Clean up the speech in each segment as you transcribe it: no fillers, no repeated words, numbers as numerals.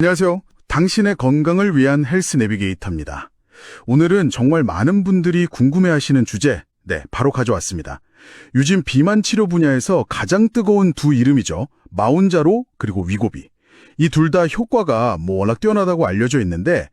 안녕하세요. 당신의 건강을 위한 헬스 내비게이터입니다. 오늘은 정말 많은 분들이 궁금해하시는 주제, 바로 가져왔습니다. 요즘 비만 치료 분야에서 가장 뜨거운 두 이름이죠. 마운자로 그리고 위고비. 이 둘 다 효과가 워낙 뛰어나다고 알려져 있는데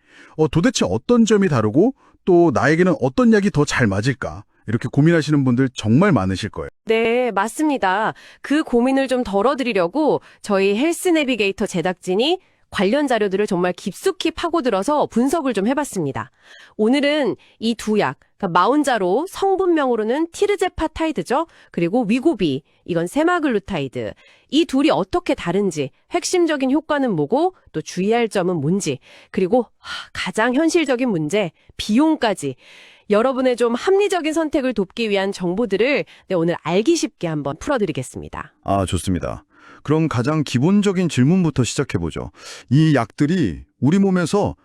도대체 어떤 점이 다르고 또 나에게는 어떤 약이 더 잘 맞을까? 이렇게 고민하시는 분들 정말 많으실 거예요. 네, 맞습니다. 그 고민을 좀 덜어드리려고 저희 헬스 내비게이터 제작진이 관련 자료들을 정말 깊숙이 파고들어서 분석을 좀 해봤습니다. 오늘은 이 두 약, 그러니까 마운자로 성분명으로는 티르제파타이드죠. 그리고 위고비, 이건 세마글루타이드. 이 둘이 어떻게 다른지, 핵심적인 효과는 뭐고 또 주의할 점은 뭔지, 그리고 가장 현실적인 문제, 비용까지 여러분의 좀 합리적인 선택을 돕기 위한 정보들을 오늘 알기 쉽게 한번 풀어드리겠습니다. 좋습니다. 그럼 가장 기본적인 질문부터 시작해보죠. 이 약들이 우리 몸에서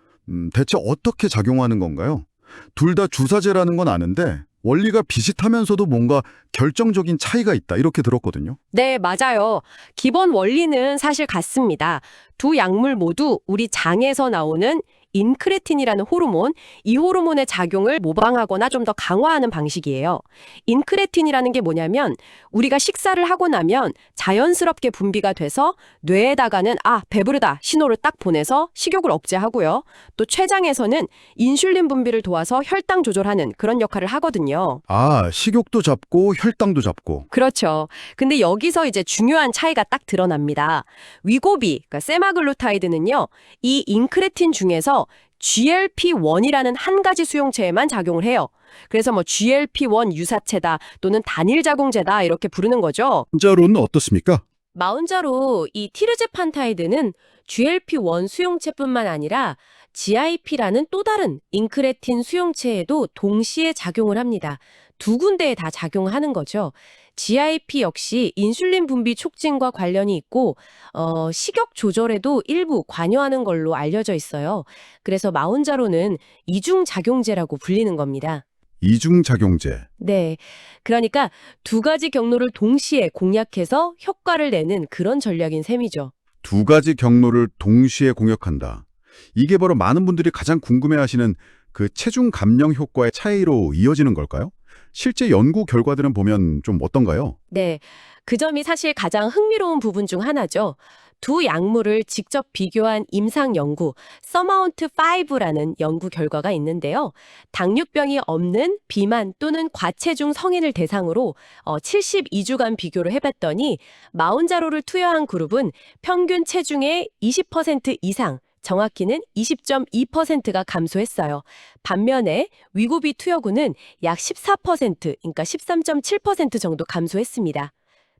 대체 어떻게 작용하는 건가요? 둘 다 주사제라는 건 아는데 원리가 비슷하면서도 뭔가 결정적인 차이가 있다 이렇게 들었거든요. 네, 맞아요. 기본 원리는 사실 같습니다. 두 약물 모두 우리 장에서 나오는 인크레틴이라는 호르몬, 이 호르몬의 작용을 모방하거나 좀 더 강화하는 방식이에요. 인크레틴이라는 게 뭐냐면 우리가 식사를 하고 나면 자연스럽게 분비가 돼서 뇌에다가는 배부르다 신호를 딱 보내서 식욕을 억제하고요. 또 췌장에서는 인슐린 분비를 도와서 혈당 조절하는 그런 역할을 하거든요. 식욕도 잡고 혈당도 잡고. 그렇죠. 근데 여기서 이제 중요한 차이가 딱 드러납니다. 위고비, 그러니까 세마글루타이드는요, 이 인크레틴 중에서 GLP-1이라는 한 가지 수용체에만 작용을 해요. 그래서 GLP-1 유사체다 또는 단일 자궁제다 이렇게 부르는 거죠. 진짜로는 어떻습니까? 마운자로 이 티르제판타이드는 GLP-1 수용체뿐만 아니라 GIP라는 또 다른 인크레틴 수용체에도 동시에 작용을 합니다. 두 군데에 다 작용하는 거죠. GIP 역시 인슐린 분비 촉진과 관련이 있고 식욕 조절에도 일부 관여하는 걸로 알려져 있어요. 그래서 마운자로는 이중작용제라고 불리는 겁니다. 이중작용제. 네. 그러니까 두 가지 경로를 동시에 공략해서 효과를 내는 그런 전략인 셈이죠. 두 가지 경로를 동시에 공략한다. 이게 바로 많은 분들이 가장 궁금해하시는 그 체중 감량 효과의 차이로 이어지는 걸까요? 실제 연구 결과들은 보면 좀 어떤가요? 네. 그 점이 사실 가장 흥미로운 부분 중 하나죠. 두 약물을 직접 비교한 임상 연구, 서마운트5라는 연구 결과가 있는데요. 당뇨병이 없는 비만 또는 과체중 성인을 대상으로 72주간 비교를 해봤더니 마운자로를 투여한 그룹은 평균 체중의 20% 이상, 정확히는 20.2%가 감소했어요. 반면에 위고비 투여군은 약 14%, 그러니까 13.7% 정도 감소했습니다.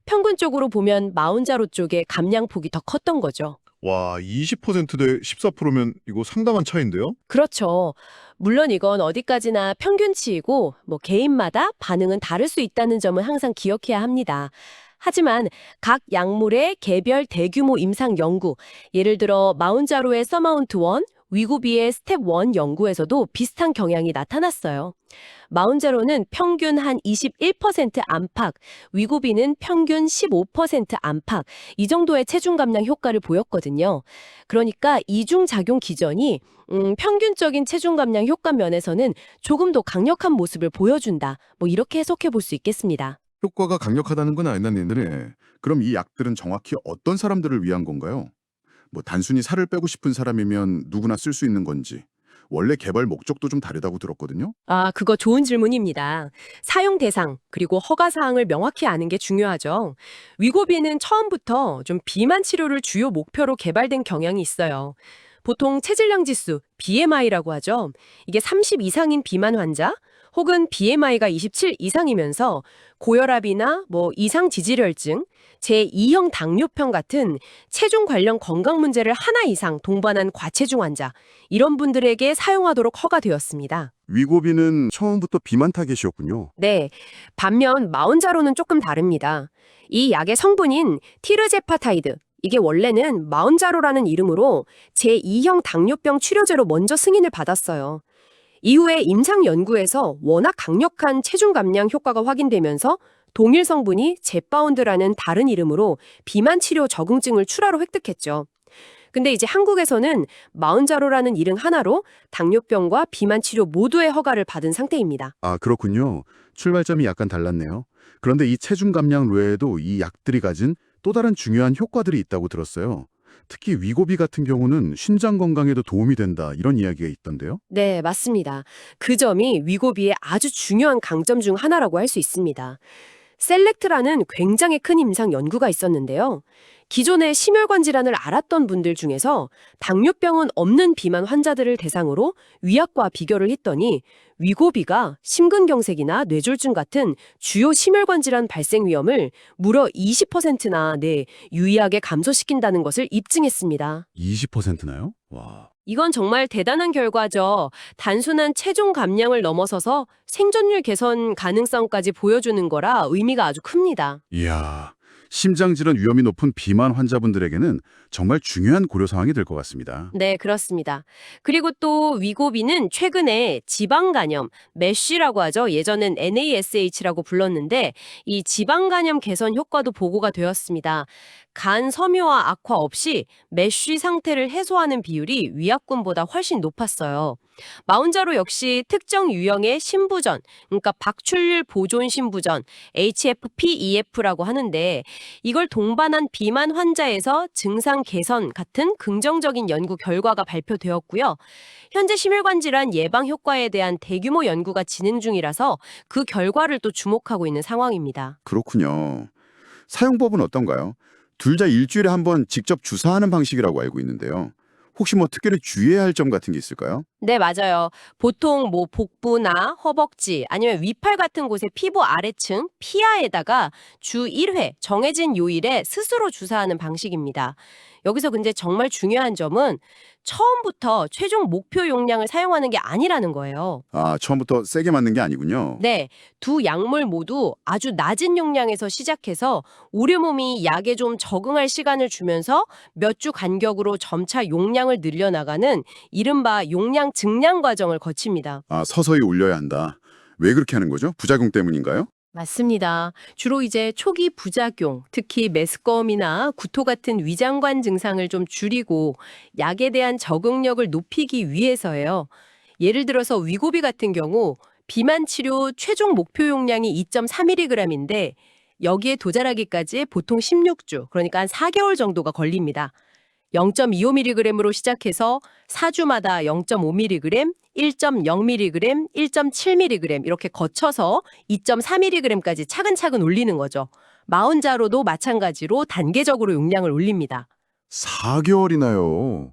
평균적으로 보면 마운자로 쪽의 감량폭이 더 컸던 거죠. 와, 20%대 14%면 이거 상당한 차이인데요? 그렇죠. 물론 이건 어디까지나 평균치이고 개인마다 반응은 다를 수 있다는 점은 항상 기억해야 합니다. 하지만 각 약물의 개별 대규모 임상 연구, 예를 들어 마운자로의 서마운트1, 위고비의 스텝1 연구에서도 비슷한 경향이 나타났어요. 마운자로는 평균 한 21% 안팎, 위고비는 평균 15% 안팎, 이 정도의 체중 감량 효과를 보였거든요. 그러니까 이중작용 기전이 평균적인 체중 감량 효과 면에서는 조금 더 강력한 모습을 보여준다. 이렇게 해석해 볼 수 있겠습니다. 효과가 강력하다는 건 알겠는데 그럼 이 약들은 정확히 어떤 사람들을 위한 건가요? 단순히 살을 빼고 싶은 사람이면 누구나 쓸 수 있는 건지 원래 개발 목적도 좀 다르다고 들었거든요. 그거 좋은 질문입니다. 사용 대상, 그리고 허가 사항을 명확히 아는 게 중요하죠. 위고비는 처음부터 좀 비만 치료를 주요 목표로 개발된 경향이 있어요. 보통 체질량 지수, BMI라고 하죠. 이게 30 이상인 비만 환자, 혹은 BMI가 27 이상이면서 고혈압이나 이상 지질혈증, 제2형 당뇨병 같은 체중 관련 건강 문제를 하나 이상 동반한 과체중 환자, 이런 분들에게 사용하도록 허가되었습니다. 위고비는 처음부터 비만 타겟이었군요. 네, 반면 마운자로는 조금 다릅니다. 이 약의 성분인 티르제파타이드, 이게 원래는 마운자로라는 이름으로 제2형 당뇨병 치료제로 먼저 승인을 받았어요. 이후에 임상 연구에서 워낙 강력한 체중 감량 효과가 확인되면서 동일 성분이 제파운드라는 다른 이름으로 비만 치료 적응증을 출하로 획득했죠. 근데 이제 한국에서는 마운자로라는 이름 하나로 당뇨병과 비만 치료 모두의 허가를 받은 상태입니다. 아, 그렇군요. 출발점이 약간 달랐네요. 그런데 이 체중 감량 외에도 이 약들이 가진 또 다른 중요한 효과들이 있다고 들었어요. 특히 위고비 같은 경우는 신장 건강에도 도움이 된다 이런 이야기가 있던데요. 네, 맞습니다. 그 점이 위고비의 아주 중요한 강점 중 하나라고 할 수 있습니다. 셀렉트라는 굉장히 큰 임상 연구가 있었는데요. 기존의 심혈관 질환을 앓았던 분들 중에서 당뇨병은 없는 비만 환자들을 대상으로 위약과 비교를 했더니 위고비가 심근경색이나 뇌졸중 같은 주요 심혈관 질환 발생 위험을 무려 20%나 유의하게 감소시킨다는 것을 입증했습니다. 20%나요? 와. 이건 정말 대단한 결과죠. 단순한 체중 감량을 넘어서서 생존율 개선 가능성까지 보여주는 거라 의미가 아주 큽니다. 이야, 심장질환 위험이 높은 비만 환자분들에게는 정말 중요한 고려 사항이 될 것 같습니다. 네, 그렇습니다. 그리고 또 위고비는 최근에 지방간염, 메쉬라고 하죠. 예전엔 NASH라고 불렀는데 이 지방간염 개선 효과도 보고가 되었습니다. 간 섬유화 악화 없이 메쉬 상태를 해소하는 비율이 위약군보다 훨씬 높았어요. 마운자로 역시 특정 유형의 신부전, 그러니까 박출률 보존 신부전, HFpEF라고 하는데 이걸 동반한 비만 환자에서 증상 개선 같은 긍정적인 연구 결과가 발표되었고요. 현재 심혈관 질환 예방 효과에 대한 대규모 연구가 진행 중이라서 그 결과를 또 주목하고 있는 상황입니다. 그렇군요. 사용법은 어떤가요? 둘 다 일주일에 한 번 직접 주사하는 방식이라고 알고 있는데요. 혹시 뭐 특별히 주의해야 할 점 같은 게 있을까요? 네, 맞아요. 보통 뭐 복부나 허벅지 아니면 위팔 같은 곳의 피부 아래층, 피하에다가 주 1회 정해진 요일에 스스로 주사하는 방식입니다. 여기서 근데 정말 중요한 점은 처음부터 최종 목표 용량을 사용하는 게 아니라는 거예요. 아, 처음부터 세게 맞는 게 아니군요. 네, 두 약물 모두 아주 낮은 용량에서 시작해서 우리 몸이 약에 좀 적응할 시간을 주면서 몇 주 간격으로 점차 용량을 늘려나가는 이른바 용량 증량 과정을 거칩니다. 아, 서서히 올려야 한다. 왜 그렇게 하는 거죠? 부작용 때문인가요? 맞습니다. 주로 이제 초기 부작용, 특히 메스꺼움이나 구토 같은 위장관 증상을 좀 줄이고 약에 대한 적응력을 높이기 위해서예요. 예를 들어서 위고비 같은 경우 비만 치료 최종 목표 용량이 2.3mg인데 여기에 도달하기까지 보통 16주, 그러니까 한 4개월 정도가 걸립니다. 0.25mg으로 시작해서 4주마다 0.5mg, 1.0mg, 1.7mg 이렇게 거쳐서 2.4mg까지 차근차근 올리는 거죠. 마운자로도 마찬가지로 단계적으로 용량을 올립니다. 4개월이나요.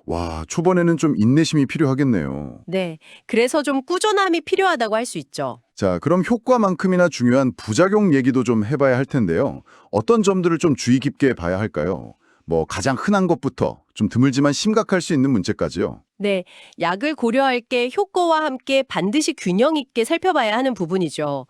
와, 초반에는 좀 인내심이 필요하겠네요. 네, 그래서 좀 꾸준함이 필요하다고 할 수 있죠. 자, 그럼 효과만큼이나 중요한 부작용 얘기도 좀 해봐야 할 텐데요. 어떤 점들을 좀 주의 깊게 봐야 할까요? 뭐 가장 흔한 것부터 좀 드물지만 심각할 수 있는 문제까지요. 네, 약을 고려할 게 효과와 함께 반드시 균형 있게 살펴봐야 하는 부분이죠.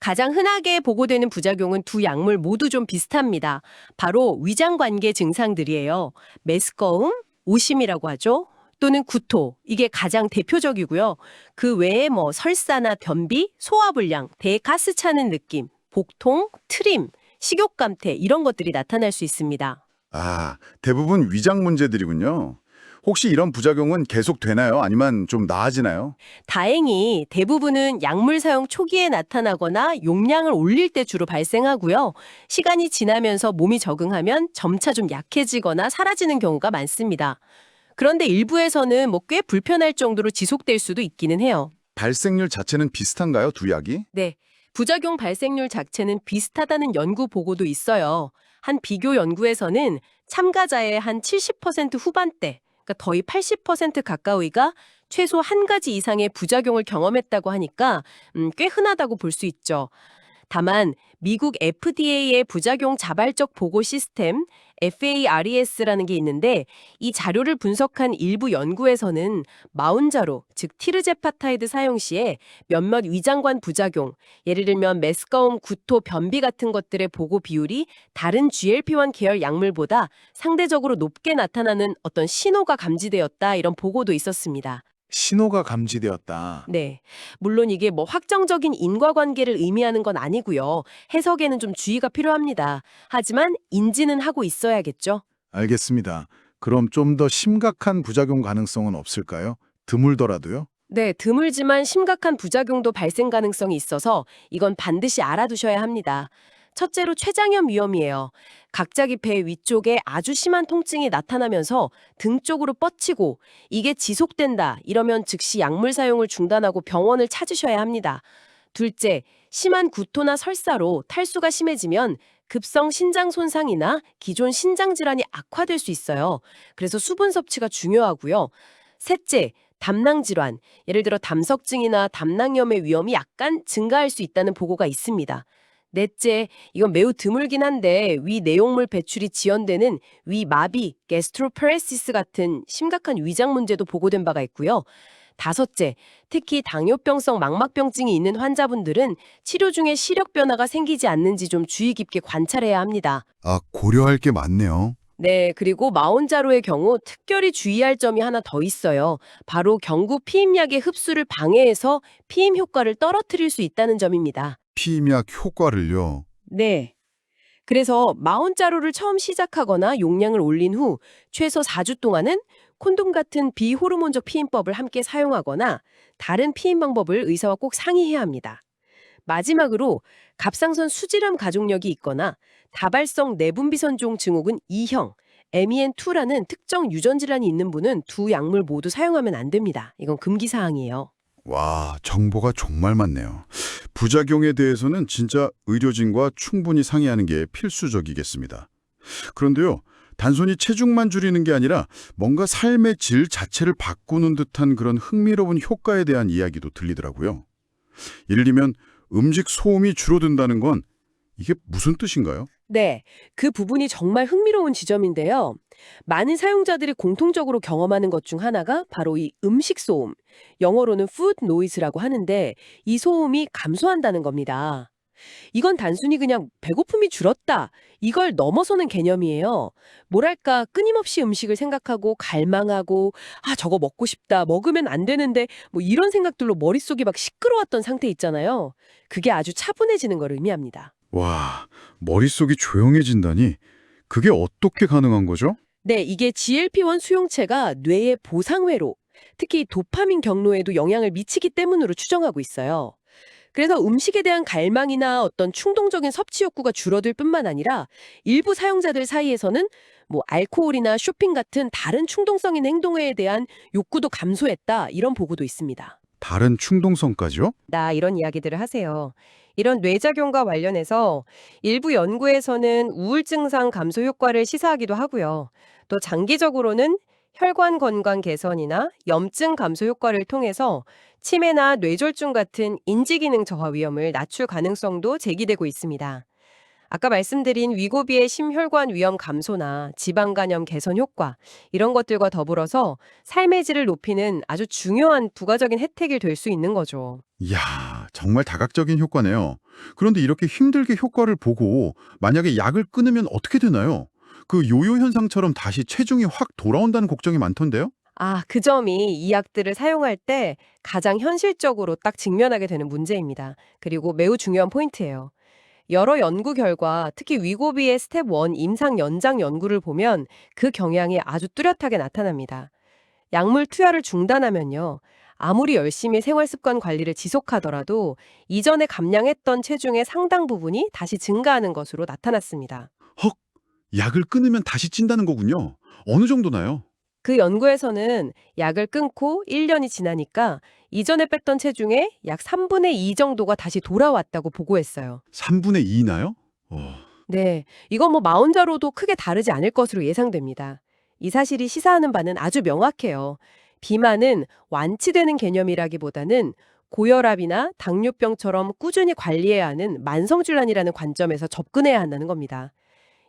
가장 흔하게 보고되는 부작용은 두 약물 모두 좀 비슷합니다. 바로 위장관계 증상들이에요. 메스꺼움, 오심이라고 하죠. 또는 구토, 이게 가장 대표적이고요. 그 외에 뭐 설사나 변비, 소화불량, 대가스 차는 느낌, 복통, 트림, 식욕감퇴 이런 것들이 나타날 수 있습니다. 아, 대부분 위장 문제들이군요. 혹시 이런 부작용은 계속 되나요? 아니면 좀 나아지나요? 다행히 대부분은 약물 사용 초기에 나타나거나 용량을 올릴 때 주로 발생하고요. 시간이 지나면서 몸이 적응하면 점차 좀 약해지거나 사라지는 경우가 많습니다. 그런데 일부에서는 뭐 꽤 불편할 정도로 지속될 수도 있기는 해요. 발생률 자체는 비슷한가요? 두 약이? 네, 부작용 발생률 자체는 비슷하다는 연구 보고도 있어요. 한 비교 연구에서는 참가자의 한 70% 후반대, 그러니까 거의 80% 가까이가 최소 한 가지 이상의 부작용을 경험했다고 하니까 꽤 흔하다고 볼 수 있죠. 다만 미국 FDA의 부작용 자발적 보고 시스템 FARES라는 게 있는데 이 자료를 분석한 일부 연구에서는 마운자로, 즉 티르제파타이드 사용 시에 몇몇 위장관 부작용, 예를 들면 메스꺼움, 구토, 변비 같은 것들의 보고 비율이 다른 GLP-1 계열 약물보다 상대적으로 높게 나타나는 어떤 신호가 감지되었다 이런 보고도 있었습니다. 신호가 감지되었다. 네. 물론 이게 뭐 확정적인 인과관계를 의미하는 건 아니고요. 해석에는 좀 주의가 필요합니다. 하지만 인지는 하고 있어야겠죠. 알겠습니다. 그럼 좀 더 심각한 부작용 가능성은 없을까요? 드물더라도요? 네, 드물지만 심각한 부작용도 발생 가능성이 있어서 이건 반드시 알아두셔야 합니다. 첫째로 췌장염 위험이에요. 갑자기 배 위쪽에 아주 심한 통증이 나타나면서 등 쪽으로 뻗치고 이게 지속된다 이러면 즉시 약물 사용을 중단하고 병원을 찾으셔야 합니다. 둘째, 심한 구토나 설사로 탈수가 심해지면 급성 신장 손상이나 기존 신장 질환이 악화될 수 있어요. 그래서 수분 섭취가 중요하고요. 셋째, 담낭 질환, 예를 들어 담석증이나 담낭염의 위험이 약간 증가할 수 있다는 보고가 있습니다. 넷째, 이건 매우 드물긴 한데 위 내용물 배출이 지연되는 위 마비, 게스트로파레시스 같은 심각한 위장 문제도 보고된 바가 있고요. 다섯째, 특히 당뇨병성 망막병증이 있는 환자분들은 치료 중에 시력 변화가 생기지 않는지 좀 주의 깊게 관찰해야 합니다. 아, 고려할 게 많네요. 네, 그리고 마온자로의 경우 특별히 주의할 점이 하나 더 있어요. 바로 경구 피임약의 흡수를 방해해서 피임 효과를 떨어뜨릴 수 있다는 점입니다. 피임약 효과를요. 네. 그래서 마온자로를 처음 시작하거나 용량을 올린 후 최소 4주 동안은 콘돔 같은 비호르몬적 피임법을 함께 사용하거나 다른 피임 방법을 의사와 꼭 상의해야 합니다. 마지막으로 갑상선 수질암 가족력이 있거나 다발성 내분비선종 증후군 2형, MEN2라는 특정 유전 질환이 있는 분은 두 약물 모두 사용하면 안 됩니다. 이건 금기 사항이에요. 와, 정보가 정말 많네요. 부작용에 대해서는 진짜 의료진과 충분히 상의하는 게 필수적이겠습니다. 그런데요, 단순히 체중만 줄이는 게 아니라 뭔가 삶의 질 자체를 바꾸는 듯한 그런 흥미로운 효과에 대한 이야기도 들리더라고요. 예를 들면 음식 소음이 줄어든다는 건 이게 무슨 뜻인가요? 네, 그 부분이 정말 흥미로운 지점인데요. 많은 사용자들이 공통적으로 경험하는 것 중 하나가 바로 이 음식 소음, 영어로는 food noise라고 하는데 이 소음이 감소한다는 겁니다. 이건 단순히 그냥 배고픔이 줄었다, 이걸 넘어서는 개념이에요. 뭐랄까 끊임없이 음식을 생각하고 갈망하고 저거 먹고 싶다, 먹으면 안 되는데 뭐 이런 생각들로 머릿속이 막 시끄러웠던 상태 있잖아요. 그게 아주 차분해지는 걸 의미합니다. 와, 머릿속이 조용해진다니 그게 어떻게 가능한 거죠? 네, 이게 GLP-1 수용체가 뇌의 보상회로, 특히 도파민 경로에도 영향을 미치기 때문으로 추정하고 있어요. 그래서 음식에 대한 갈망이나 어떤 충동적인 섭취 욕구가 줄어들 뿐만 아니라 일부 사용자들 사이에서는 뭐 알코올이나 쇼핑 같은 다른 충동성 있는 행동에 대한 욕구도 감소했다, 이런 보고도 있습니다. 다른 충동성까지요? 이런 이야기들을 하세요. 이런 뇌작용과 관련해서 일부 연구에서는 우울증상 감소 효과를 시사하기도 하고요. 또 장기적으로는 혈관 건강 개선이나 염증 감소 효과를 통해서 치매나 뇌졸중 같은 인지기능 저하 위험을 낮출 가능성도 제기되고 있습니다. 아까 말씀드린 위고비의 심혈관 위험 감소나 지방간염 개선 효과, 이런 것들과 더불어서 삶의 질을 높이는 아주 중요한 부가적인 혜택이 될 수 있는 거죠. 이야, 정말 다각적인 효과네요. 그런데 이렇게 힘들게 효과를 보고 만약에 약을 끊으면 어떻게 되나요? 그 요요 현상처럼 다시 체중이 확 돌아온다는 걱정이 많던데요? 그 점이 이 약들을 사용할 때 가장 현실적으로 딱 직면하게 되는 문제입니다. 그리고 매우 중요한 포인트예요. 여러 연구 결과, 특히 위고비의 스텝 1 임상 연장 연구를 보면 그 경향이 아주 뚜렷하게 나타납니다. 약물 투여를 중단하면요, 아무리 열심히 생활습관 관리를 지속하더라도 이전에 감량했던 체중의 상당 부분이 다시 증가하는 것으로 나타났습니다. 헉, 약을 끊으면 다시 찐다는 거군요. 어느 정도나요? 그 연구에서는 약을 끊고 1년이 지나니까 이전에 뺐던 체중의 약 3분의 2 정도가 다시 돌아왔다고 보고했어요. 3분의 2나요? 네, 이건 뭐 마온자로도 크게 다르지 않을 것으로 예상됩니다. 이 사실이 시사하는 바는 아주 명확해요. 비만은 완치되는 개념이라기보다는 고혈압이나 당뇨병처럼 꾸준히 관리해야 하는 만성질환이라는 관점에서 접근해야 한다는 겁니다.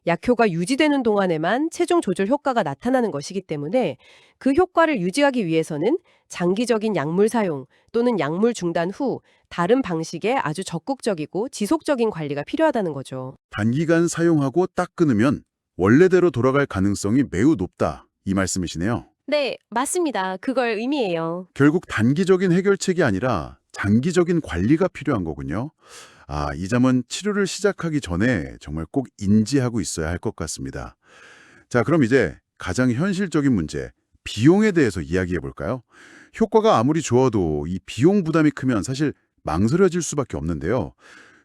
약효가 유지되는 동안에만 체중 조절 효과가 나타나는 것이기 때문에 그 효과를 유지하기 위해서는 장기적인 약물 사용 또는 약물 중단 후 다른 방식의 아주 적극적이고 지속적인 관리가 필요하다는 거죠. 단기간 사용하고 딱 끊으면 원래대로 돌아갈 가능성이 매우 높다. 이 말씀이시네요. 네, 맞습니다. 그걸 의미해요. 결국 단기적인 해결책이 아니라 장기적인 관리가 필요한 거군요. 이 점은 치료를 시작하기 전에 정말 꼭 인지하고 있어야 할 것 같습니다. 자, 그럼 이제 가장 현실적인 문제, 비용에 대해서 이야기해 볼까요? 효과가 아무리 좋아도 이 비용 부담이 크면 사실 망설여질 수밖에 없는데요.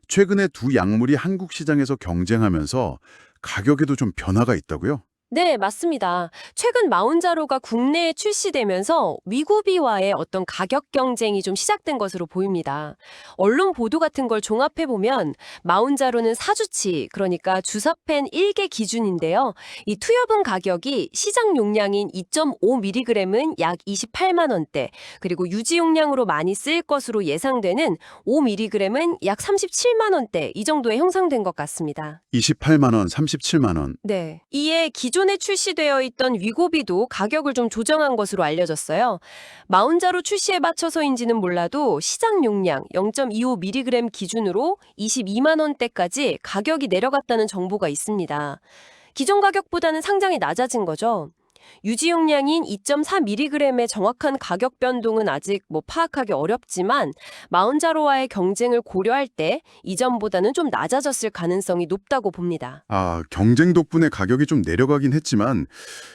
최근에 두 약물이 한국 시장에서 경쟁하면서 가격에도 좀 변화가 있다고요? 네, 맞습니다. 최근 마운자로가 국내에 출시되면서 위고비와의 어떤 가격 경쟁이 좀 시작된 것으로 보입니다. 언론 보도 같은 걸 종합해보면 마운자로는 4주치, 그러니까 주사펜 1개 기준인데요. 이 투여분 가격이 시장 용량인 2.5mg은 약 28만 원대, 그리고 유지 용량으로 많이 쓰일 것으로 예상되는 5mg은 약 37만 원대, 이 정도에 형성된 것 같습니다. 28만 원, 37만 원. 네. 이에 기존에 출시되어 있던 위고비도 가격을 좀 조정한 것으로 알려졌어요. 마운자로 출시에 맞춰서인지는 몰라도 시장 용량 0.25mg 기준으로 22만 원대까지 가격이 내려갔다는 정보가 있습니다. 기존 가격보다는 상당히 낮아진 거죠. 유지 용량인 2.4mg의 정확한 가격 변동은 아직 파악하기 어렵지만 마운자로와의 경쟁을 고려할 때 이전보다는 좀 낮아졌을 가능성이 높다고 봅니다. 경쟁 덕분에 가격이 좀 내려가긴 했지만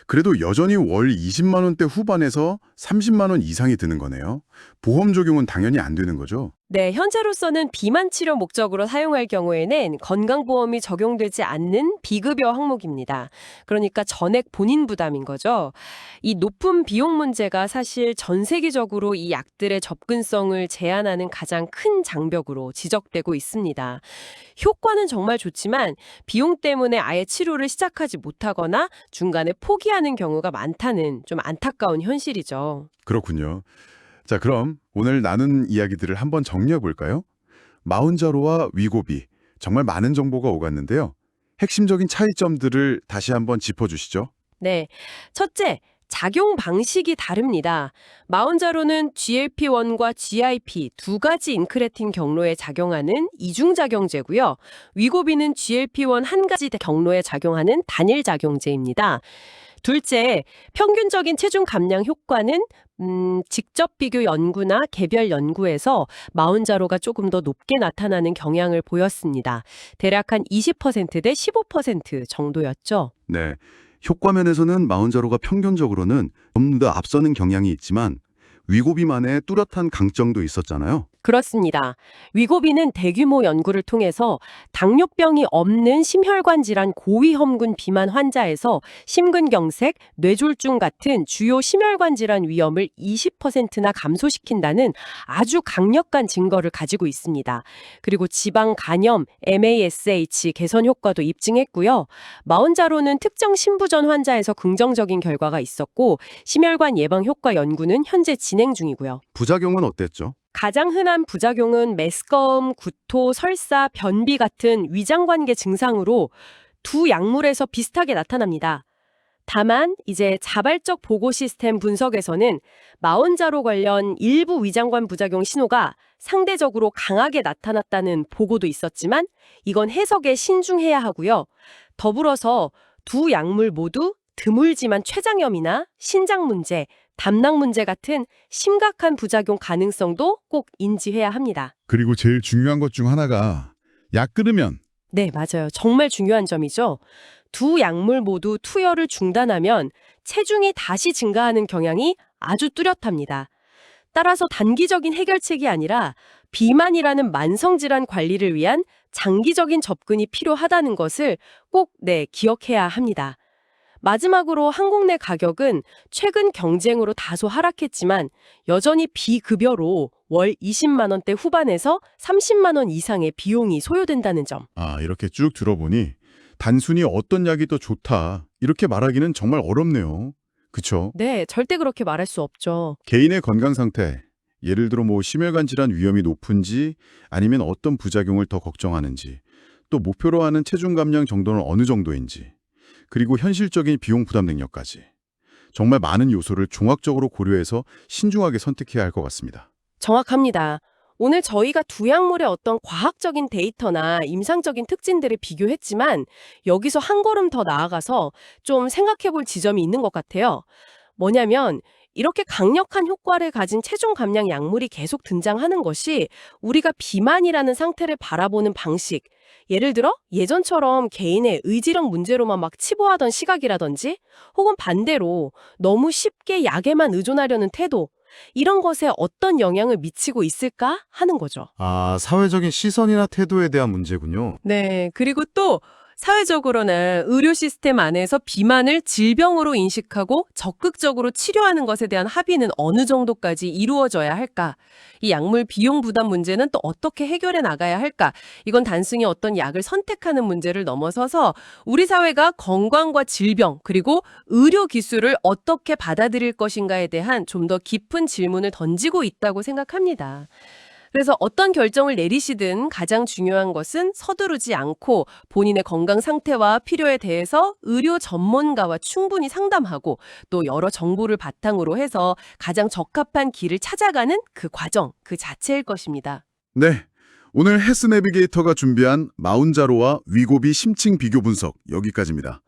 그래도 여전히 월 20만 원대 후반에서 30만 원 이상이 드는 거네요. 보험 적용은 당연히 안 되는 거죠. 네, 현재로서는 비만 치료 목적으로 사용할 경우에는 건강보험이 적용되지 않는 비급여 항목입니다. 그러니까 전액 본인 부담인 거죠. 이 높은 비용 문제가 사실 전 세계적으로 이 약들의 접근성을 제한하는 가장 큰 장벽으로 지적되고 있습니다. 효과는 정말 좋지만 비용 때문에 아예 치료를 시작하지 못하거나 중간에 포기하는 경우가 많다는 좀 안타까운 현실이죠. 그렇군요. 자, 그럼 오늘 나눈 이야기들을 한번 정리해 볼까요? 마운자로와 위고비, 정말 많은 정보가 오갔는데요. 핵심적인 차이점들을 다시 한번 짚어주시죠. 네. 첫째, 작용 방식이 다릅니다. 마운자로는 GLP-1과 GIP 두 가지 인크레틴 경로에 작용하는 이중작용제고요. 위고비는 GLP-1 한 가지 경로에 작용하는 단일작용제입니다. 둘째, 평균적인 체중 감량 효과는 직접 비교 연구나 개별 연구에서 마운자로가 조금 더 높게 나타나는 경향을 보였습니다. 대략 한 20%대 15% 정도였죠. 네. 효과 면에서는 마운자로가 평균적으로는 좀 더 앞서는 경향이 있지만 위고비만의 뚜렷한 강점도 있었잖아요. 그렇습니다. 위고비는 대규모 연구를 통해서 당뇨병이 없는 심혈관 질환 고위험군 비만 환자에서 심근경색, 뇌졸중 같은 주요 심혈관 질환 위험을 20%나 감소시킨다는 아주 강력한 증거를 가지고 있습니다. 그리고 지방 간염, MASH 개선 효과도 입증했고요. 마운자로는 특정 신부전 환자에서 긍정적인 결과가 있었고 심혈관 예방 효과 연구는 현재 진행 중이고요. 부작용은 어땠죠? 가장 흔한 부작용은 메스꺼움, 구토, 설사, 변비 같은 위장관계 증상으로 두 약물에서 비슷하게 나타납니다. 다만 이제 자발적 보고 시스템 분석에서는 마운자로 관련 일부 위장관 부작용 신호가 상대적으로 강하게 나타났다는 보고도 있었지만 이건 해석에 신중해야 하고요. 더불어서 두 약물 모두 드물지만 췌장염이나 신장 문제, 담낭 문제 같은 심각한 부작용 가능성도 꼭 인지해야 합니다. 그리고 제일 중요한 것 중 하나가 약 끊으면 네, 맞아요. 정말 중요한 점이죠. 두 약물 모두 투여를 중단하면 체중이 다시 증가하는 경향이 아주 뚜렷합니다. 따라서 단기적인 해결책이 아니라 비만이라는 만성질환 관리를 위한 장기적인 접근이 필요하다는 것을 꼭 기억해야 합니다. 마지막으로 한국 내 가격은 최근 경쟁으로 다소 하락했지만 여전히 비급여로 월 20만 원대 후반에서 30만 원 이상의 비용이 소요된다는 점. 이렇게 쭉 들어보니 단순히 어떤 약이 더 좋다 이렇게 말하기는 정말 어렵네요. 그쵸? 네, 절대 그렇게 말할 수 없죠. 개인의 건강 상태, 예를 들어 심혈관 질환 위험이 높은지 아니면 어떤 부작용을 더 걱정하는지, 또 목표로 하는 체중 감량 정도는 어느 정도인지, 그리고 현실적인 비용 부담 능력까지. 정말 많은 요소를 종합적으로 고려해서 신중하게 선택해야 할 것 같습니다. 정확합니다. 오늘 저희가 두 약물의 어떤 과학적인 데이터나 임상적인 특징들을 비교했지만 여기서 한 걸음 더 나아가서 좀 생각해 볼 지점이 있는 것 같아요. 뭐냐면 이렇게 강력한 효과를 가진 체중 감량 약물이 계속 등장하는 것이 우리가 비만이라는 상태를 바라보는 방식, 예를 들어 예전처럼 개인의 의지력 문제로만 막 치부하던 시각이라든지 혹은 반대로 너무 쉽게 약에만 의존하려는 태도, 이런 것에 어떤 영향을 미치고 있을까 하는 거죠. 아, 사회적인 시선이나 태도에 대한 문제군요. 네, 그리고 또 사회적으로는 의료 시스템 안에서 비만을 질병으로 인식하고 적극적으로 치료하는 것에 대한 합의는 어느 정도까지 이루어져야 할까? 이 약물 비용 부담 문제는 또 어떻게 해결해 나가야 할까? 이건 단순히 어떤 약을 선택하는 문제를 넘어서서 우리 사회가 건강과 질병 그리고 의료 기술을 어떻게 받아들일 것인가에 대한 좀 더 깊은 질문을 던지고 있다고 생각합니다. 그래서 어떤 결정을 내리시든 가장 중요한 것은 서두르지 않고 본인의 건강 상태와 필요에 대해서 의료 전문가와 충분히 상담하고 또 여러 정보를 바탕으로 해서 가장 적합한 길을 찾아가는 그 과정, 그 자체일 것입니다. 네, 오늘 헬스 내비게이터가 준비한 마운자로와 위고비 심층 비교 분석 여기까지입니다.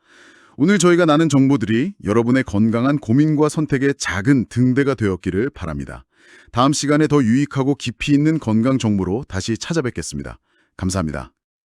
오늘 저희가 나눈 정보들이 여러분의 건강한 고민과 선택의 작은 등대가 되었기를 바랍니다. 다음 시간에 더 유익하고 깊이 있는 건강 정보로 다시 찾아뵙겠습니다. 감사합니다.